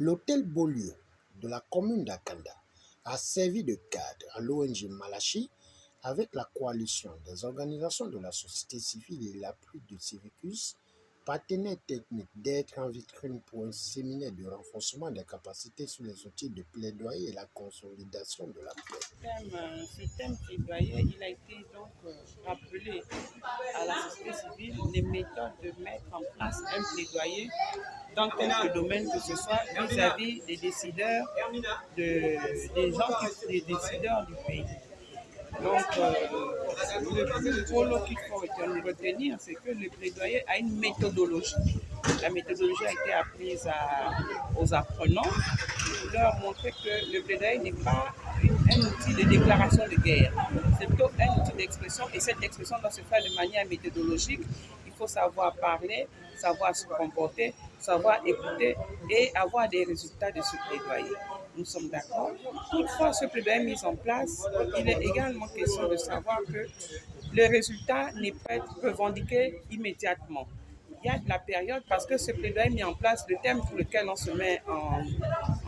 L'hôtel Beaulieu de la commune d'Akanda a servi de cadre à l'ONG Malachi avec la coalition des organisations de la société civile et l'appui de Civicus, partenaire technique, d'être en vitrine pour un séminaire de renforcement des capacités sur les outils de plaidoyer et la consolidation de la paix. Ce thème plaidoyer, il a été donc rappelé à la société civile les méthodes de mettre en place un plaidoyer dans quelque domaine que ce soit vis-à-vis des décideurs, des des décideurs du pays. Donc, le plus gros qu'il faut retenir, c'est que le plaidoyer a une méthodologie. La méthodologie a été apprise aux apprenants pour leur montrer que le plaidoyer n'est pas un outil de déclaration de guerre. C'est plutôt un outil d'expression et cette expression doit se faire de manière méthodologique. Il faut savoir parler, savoir se comporter, savoir écouter et avoir des résultats de ce plaidoyer. Nous sommes d'accord. Toutefois, ce plaidoyer mis en place, il est également question de savoir que le résultat n'est pas revendiqué immédiatement. Il y a de la période parce que ce plaidoyer mis en place, le thème pour lequel on se met en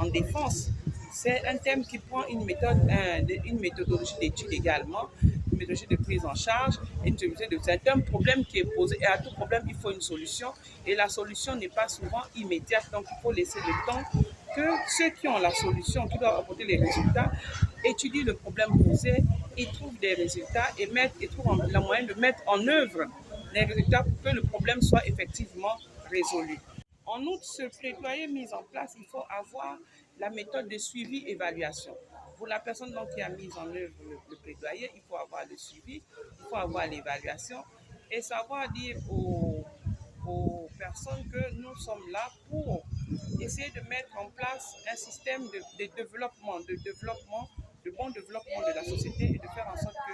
défense, c'est un thème qui prend une méthodologie d'étude également, une méthodologie de prise en charge, c'est un problème qui est posé et à tout problème, il faut une solution et la solution n'est pas souvent immédiate, donc il faut laisser le temps que ceux qui ont la solution, qui doivent apporter les résultats, étudient le problème posé, et trouvent des résultats et trouvent la moyen de mettre en œuvre les résultats pour que le problème soit effectivement résolu. En outre, ce plaidoyer mis en place, il faut avoir la méthode de suivi-évaluation. Pour la personne donc, qui a mis en œuvre le plaidoyer, il faut avoir le suivi, il faut avoir l'évaluation et savoir dire aux personnes que nous sommes là pour essayer de mettre en place un système de développement, de bon développement de la société et de faire en sorte que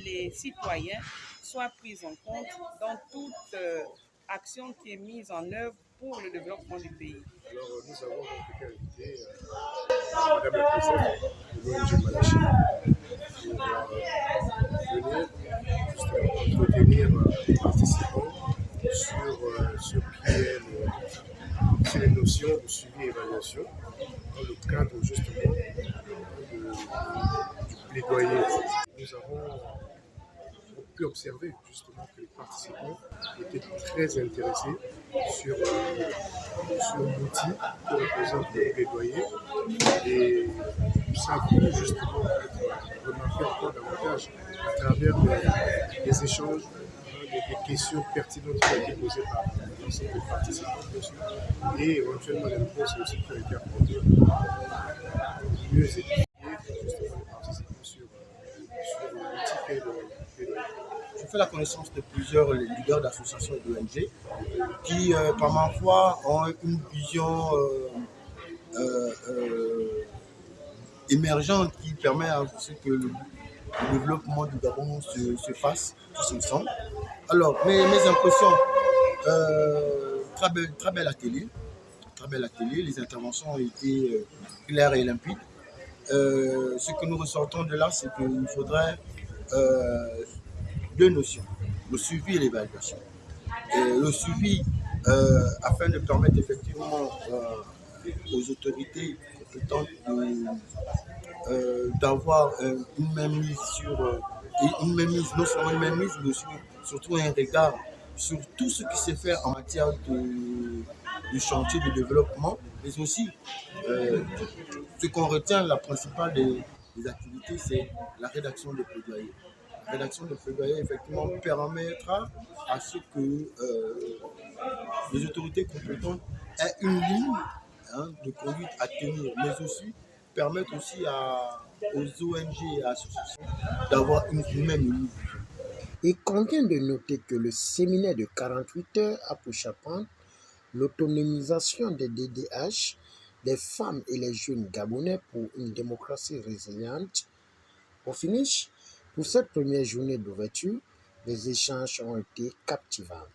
les citoyens soient pris en compte dans toute action qui est mise en œuvre pour le développement du pays. Alors, nous avons donc été invités, Madame la Présidente de l'ONG Malachi, pour venir justement entretenir les participants sur les notions de suivi et évaluation dans le cadre justement du plaidoyer. Nous avons pu observer justement que les participants étaient très intéressés sur l'outil que représente le plaidoyer et ça a pu justement être remarqué encore davantage à travers les échanges, des questions pertinentes qui ont été posées par l'ensemble des participants bien sûr, et éventuellement les réponses aussi qui ont été apportées pour mieux étudier justement les participants sur l'outil qu'est le plaidoyer. Je fais la connaissance de plusieurs leaders d'associations et d'ONG qui, par ma foi, ont une vision émergente qui permet à ce que le développement du Gabon se fasse tous ensemble. Alors, mes impressions, très bel atelier, les interventions ont été claires et limpides. Ce que nous ressortons de là, c'est qu'il faudrait deux notions, le suivi et l'évaluation. Le suivi, afin de permettre effectivement aux autorités compétentes d'avoir une mainmise non seulement une mainmise, mais aussi, surtout un regard sur tout ce qui s'est fait en matière de chantier de développement, mais aussi ce qu'on retient, la principale des activités, c'est la rédaction de plaidoyer. La rédaction de plaidoyer, effectivement, permettra à ce que les autorités compétentes aient une ligne de conduite à tenir, mais aussi permettre aussi aux ONG et associations d'avoir une même ligne. Il convient de noter que le séminaire de 48 heures a pour chaperon l'autonomisation des DDH, des femmes et les jeunes Gabonais pour une démocratie résiliente. Au finish, pour cette première journée d'ouverture, les échanges ont été captivants.